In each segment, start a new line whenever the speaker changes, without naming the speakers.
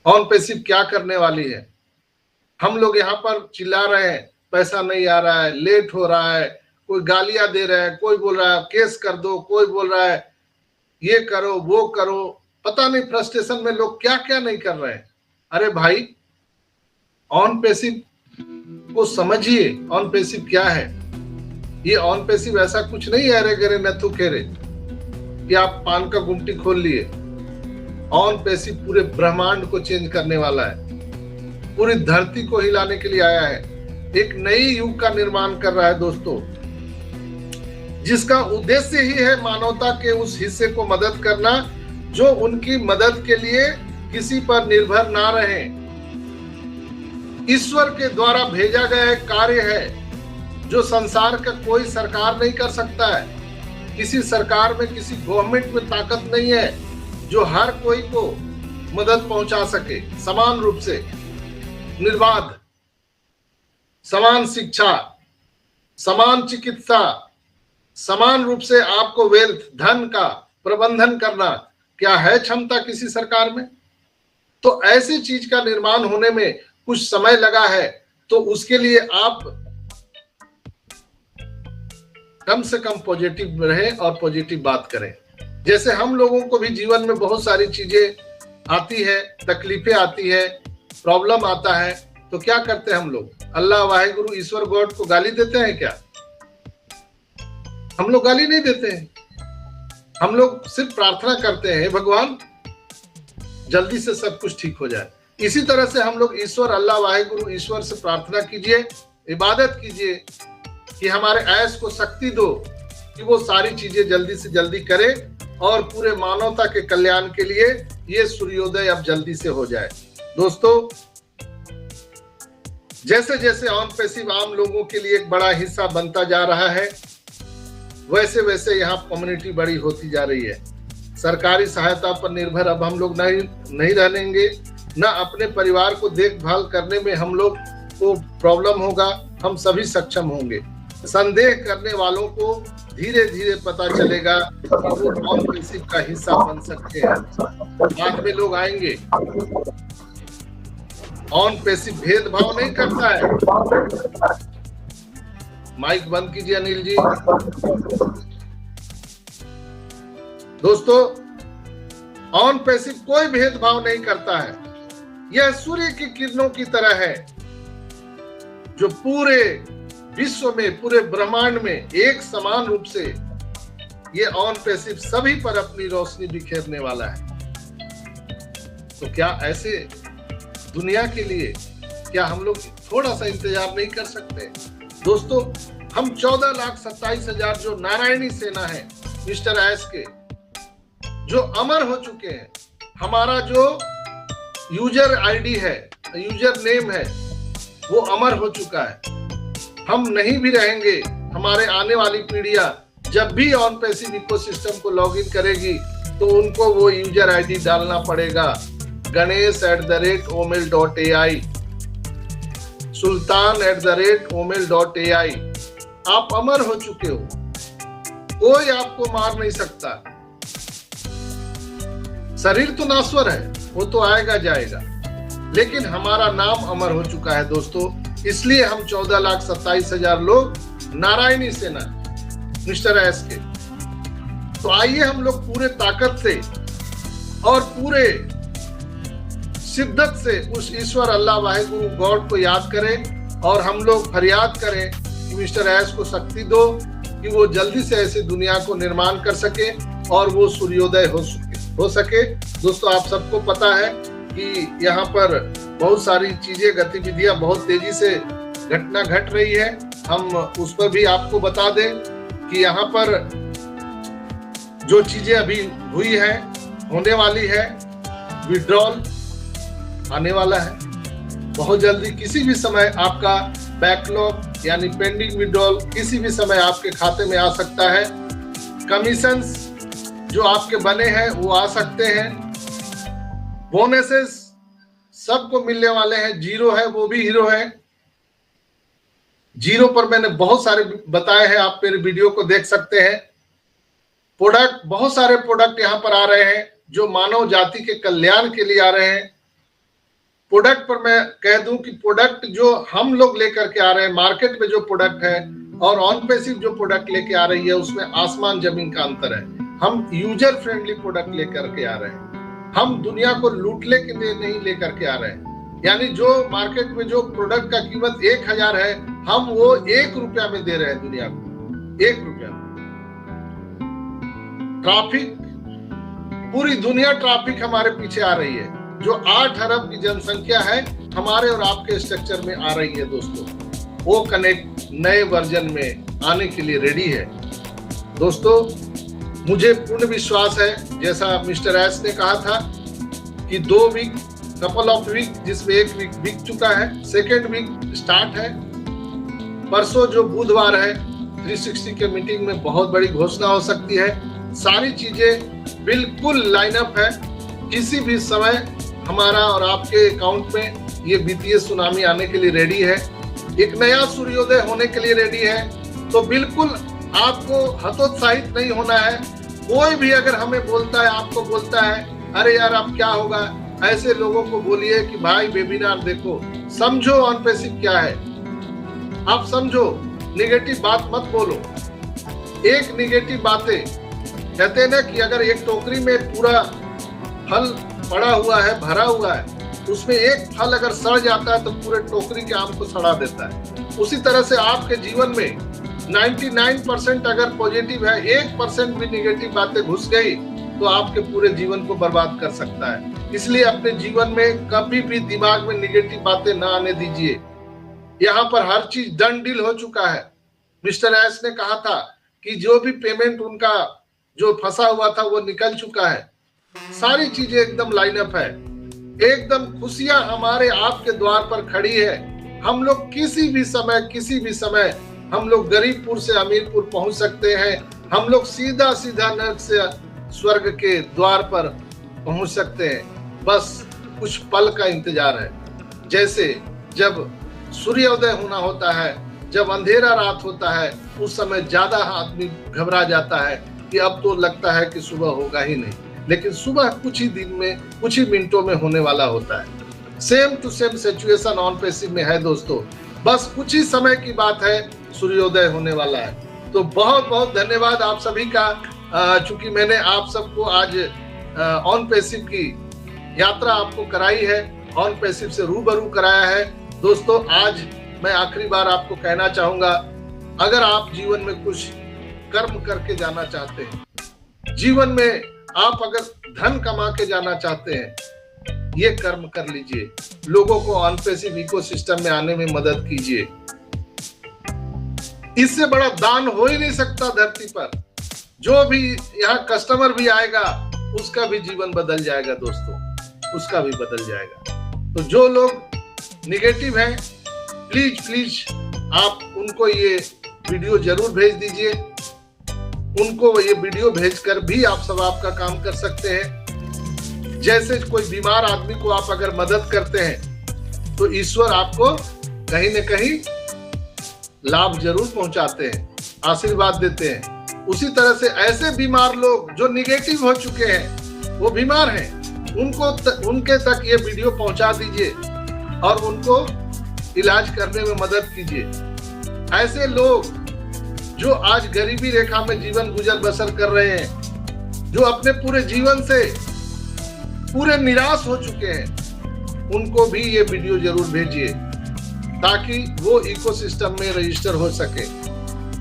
On passive क्या करने वाली है? हम लोग यहाँ पर चिल्ला रहे हैं पैसा नहीं आ रहा है, लेट हो रहा है, कोई गालियां दे रहा है, कोई बोल रहा है केस कर दो, कोई बोल रहा है ये करो वो करो, पता नहीं फ्रस्ट्रेशन में लोग क्या क्या नहीं कर रहे हैं। अरे भाई, ऑन पैसिव को समझिए, ऑन पैसिव क्या है। ये ऑन पैसिव ऐसा कुछ नहीं है अरे गरे नथु खेरे कि आप पान का गुमटी खोल लिए। ऑन पैसिव पूरे ब्रह्मांड को चेंज करने वाला है, पूरी धरती को हिलाने के लिए आया है, एक नई युग का निर्माण कर रहा है दोस्तों, जिसका उद्देश्य ही है मानवता के उस हिस्से को मदद करना जो उनकी मदद के लिए किसी पर निर्भर ना रहे। ईश्वर के द्वारा भेजा गया एक कार्य है जो संसार का कोई सरकार नहीं कर सकता है। किसी सरकार में, किसी गवर्नमेंट में ताकत नहीं है जो हर कोई को मदद पहुंचा सके समान रूप से, निर्बाध, समान शिक्षा, समान चिकित्सा, समान रूप से आपको वेल्थ, धन का प्रबंधन करना। क्या है क्षमता किसी सरकार में? तो ऐसी चीज का निर्माण होने में कुछ समय लगा है, तो उसके लिए आप कम से कम पॉजिटिव रहे और पॉजिटिव बात करें। जैसे हम लोगों को भी जीवन में बहुत सारी चीजें आती है, तकलीफें आती है, प्रॉब्लम आता है, तो क्या करते हैं हम लोग? अल्लाह, वाहेगुरु, ईश्वर, गॉड को गाली देते हैं क्या? हम लोग गाली नहीं देते हैं, हम लोग सिर्फ प्रार्थना करते हैं, भगवान जल्दी से सब कुछ ठीक हो जाए। इसी तरह से हम लोग ईश्वर, अल्लाह, वाहेगुरु, ईश्वर से प्रार्थना कीजिए, इबादत कीजिए कि हमारे ऐश को शक्ति दो कि वो सारी चीजें जल्दी से जल्दी करे और पूरे मानवता के कल्याण के लिए ये सूर्योदय अब जल्दी से हो जाए। दोस्तों, जैसे जैसे ऑन पैसिव आम लोगों के लिए एक बड़ा हिस्सा बनता जा रहा है, वैसे वैसे यहाँ कम्युनिटी बड़ी होती जा रही है। सरकारी सहायता पर निर्भर अब हम लोग नहीं रहेंगे, न अपने परिवार को देखभाल करने में हम लोग को प्रॉब्लम होगा, हम सभी सक्षम होंगे। संदेह करने वालों को धीरे धीरे पता चलेगा कि वो ऑन पैसिव का हिस्सा बन सकते हैं। बाद में लोग आएंगे। ऑन पैसिव भेदभाव नहीं करता है। माइक बंद कीजिए अनिल जी। दोस्तों, ऑन पैसिव कोई भेदभाव नहीं करता है। यह सूर्य की किरणों की तरह है जो पूरे विश्व में, पूरे ब्रह्मांड में एक समान रूप से ये ऑन पैसिव सभी पर अपनी रोशनी बिखेरने वाला है। तो क्या ऐसे दुनिया के लिए क्या हम लोग थोड़ा सा इंतजार नहीं कर सकते? दोस्तों, हम 14,27,000 जो नारायणी सेना है मिस्टर एस के, जो अमर हो चुके हैं, हमारा जो यूजर आईडी है, यूजर नेम है, वो अमर हो चुका है। हम नहीं भी रहेंगे, हमारे आने वाली पीढ़ियां जब भी ऑन पैसिव इकोसिस्टम को लॉगिन करेगी तो उनको वो यूजर आईडी डालना पड़ेगा, ganesh@omel.ai, sultan@omel.ai। आप अमर हो चुके हो, कोई आपको मार नहीं सकता। शरीर तो नाश्वर है, वो तो आएगा जाएगा, लेकिन हमारा नाम अमर हो चुका है दोस्तों। इसलिए हम 14,27,000 लोग नारायणी सेना मिस्टर एस के। तो आइए हम लोग पूरे ताकत से और पूरे शिद्दत से उस ईश्वर, अल्लाह, वाहेगुरु, गॉड को याद करें और हम लोग फरियाद करें कि मिस्टर एस को शक्ति दो कि वो जल्दी से ऐसी दुनिया को निर्माण कर सके और वो सूर्योदय हो सके। दोस्तों, आप सबको पता है कि यहाँ पर बहुत सारी चीजें, गतिविधियां बहुत तेजी से घटना घट रही है। हम उस पर भी आपको बता दें कि यहाँ पर जो चीजें अभी हुई है, होने वाली है, विड्रॉल आने वाला है बहुत जल्दी। किसी भी समय आपका बैकलॉग यानी पेंडिंग विड्रॉल किसी भी समय आपके खाते में आ सकता है। कमीशंस जो आपके बने हैं वो आ सकते हैं। बोनसेस सबको मिलने वाले हैं। जीरो है वो भी हीरो है। जीरो पर मैंने बहुत सारे बताए हैं, आप मेरे वीडियो को देख सकते हैं। प्रोडक्ट, बहुत सारे प्रोडक्ट यहाँ पर आ रहे हैं जो मानव जाति के कल्याण के लिए आ रहे हैं। प्रोडक्ट पर मैं कह दूं कि प्रोडक्ट जो हम लोग लेकर के आ रहे हैं मार्केट में, जो प्रोडक्ट है और ऑन पैसिव जो प्रोडक्ट लेके आ रही है, उसमें आसमान जमीन का अंतर है। हम यूजर फ्रेंडली प्रोडक्ट लेकर के आ रहे हैं, हम दुनिया को लूटने के लिए नहीं लेकर के आ रहे हैं। यानी जो मार्केट में जो प्रोडक्ट का कीमत 1000 है, हम वो 1 रुपया में दे रहे हैं दुनिया को, 1 रुपया। ट्रैफिक, पूरी दुनिया ट्रैफिक हमारे पीछे आ रही है। जो 8 अरब की जनसंख्या है हमारे और आपके स्ट्रक्चर में आ रही है दोस्तों, वो कनेक्ट नए वर्जन में आने के लिए रेडी है। दोस्तों मुझे पूर्ण विश्वास है, जैसा मिस्टर एस ने कहा था कि 2 वीक, कपल ऑफ वीक, जिसमें 1 वीक बीत चुका है, 2nd वीक स्टार्ट है। परसों जो बुधवार है 360 के मीटिंग में बहुत बड़ी घोषणा हो सकती है। सारी चीजें बिल्कुल लाइनअप है। किसी भी समय हमारा और आपके अकाउंट में ये वित्तीय सुनामी आने के लिए रेडी है, एक नया सूर्योदय होने के लिए रेडी है। तो बिल्कुल आपको हतोत्साहित नहीं होना है। कोई भी अगर हमें बोलता है, आपको बोलता है अरे यार अब क्या होगा, ऐसे लोगों को बोलिए कि भाई वेबिनार देखो, समझो ऑन पैसिव क्या है, आप समझो, नेगेटिव बात मत बोलो। एक नेगेटिव बातें कहते हैं ना कि अगर एक टोकरी में पूरा फल पड़ा हुआ है, भरा हुआ है, उसमें एक फल अगर सड़ जाता है तो पूरे टोकरी के आम को सड़ा देता है। उसी तरह से आपके जीवन में 99% अगर पॉजिटिव है, 1% भी नेगेटिव बातें घुस गई तो आपके पूरे जीवन को बर्बाद कर सकता है। इसलिए अपने जीवन में कभी भी दिमाग में नेगेटिव बातें ना आने दीजिए। यहाँ पर हर चीज डन डील हो चुका है। मिस्टर एस ने कहा था कि जो भी पेमेंट उनका जो फंसा हुआ था वो निकल चुका है। सारी चीजें एकदम लाइनअप है, एकदम खुशियां हमारे आपके द्वार पर खड़ी है। हम लोग किसी भी समय हम लोग गरीबपुर से अमीरपुर पहुंच सकते हैं। हम लोग सीधा नर्क से स्वर्ग के द्वार पर पहुंच सकते हैं। बस कुछ पल का इंतजार है। जैसे जब सूर्योदय होना होता है, जब अंधेरा रात होता है, उस समय ज्यादा आदमी घबरा जाता है कि अब तो लगता है कि सुबह होगा ही नहीं, लेकिन सुबह कुछ ही दिन में, कुछ ही मिनटों में होने वाला होता है। Same to same situation on passive में है दोस्तों। बस कुछ ही समय की बात है, सूर्योदय होने वाला है। तो बहुत बहुत धन्यवाद आप सभी का। चूंकि मैंने आप सबको आज ऑन पैसिव की यात्रा आपको कराई है, ऑन पैसिव से रूबरू कराया है दोस्तों। आज मैं आखिरी बार आपको कहना चाहूंगा, अगर आप जीवन में कुछ कर्म करके जाना चाहते हैं, जीवन में आप अगर धन कमा के जाना चाहते हैं, ये कर्म कर लीजिए। लोगों को ऑन पैसिव इकोसिस्टम में आने में मदद कीजिए। इससे बड़ा दान हो ही नहीं सकता धरती पर। जो भी यहाँ कस्टमर भी आएगा उसका भी जीवन बदल जाएगा दोस्तों, उसका भी बदल जाएगा। तो जो लोग निगेटिव हैं, प्लीज आप उनको ये वीडियो जरूर भेज दीजिए। उनको ये वीडियो भेजकर भी आप सब आपका काम कर सकते हैं। जैसे कोई बीमार आदमी को आप अगर मदद करते हैं तो ईश्वर आपको कहीं न कहीं लाभ जरूर पहुंचाते हैं, आशीर्वाद देते हैं। उसी तरह से ऐसे बीमार लोग जो निगेटिव हो चुके हैं, वो बीमार हैं, उनके तक ये वीडियो पहुंचा दीजिए और उनको इलाज करने में मदद कीजिए। ऐसे लोग जो आज गरीबी रेखा में जीवन गुजर बसर कर रहे हैं, जो अपने पूरे जीवन से पूरे निराश हो चुके हैं, उनको भी ये वीडियो जरूर भेजिए ताकि वो इकोसिस्टम में रजिस्टर हो सके।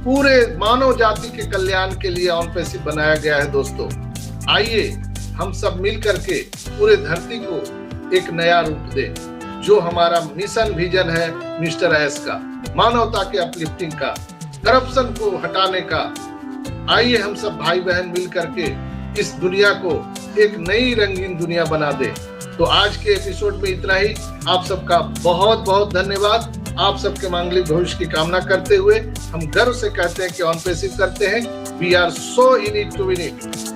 पूरे मानव जाति के कल्याण के लिए ऑन पैसिव बनाया गया है दोस्तों। आइए हम सब मिल करके पूरे धरती को एक नया रूप दें। जो हमारा मिशन विजन है मिस्टर एस का, मानवता के अपलिफ्टिंग का, करप्शन को हटाने का, आइए हम सब भाई बहन मिल करके इस दुनिया को एक नई रंगीन दुनिया बना दे। तो आज के एपिसोड में इतना ही। आप सबका बहुत बहुत धन्यवाद। आप सबके मांगलिक भविष्य की कामना करते हुए हम गर्व से कहते हैं कि ऑन पैसिव करते हैं। We are so in it to win it.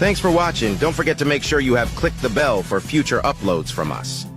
Thanks for watching. Don't forget to make sure you have clicked the bell for future uploads from us.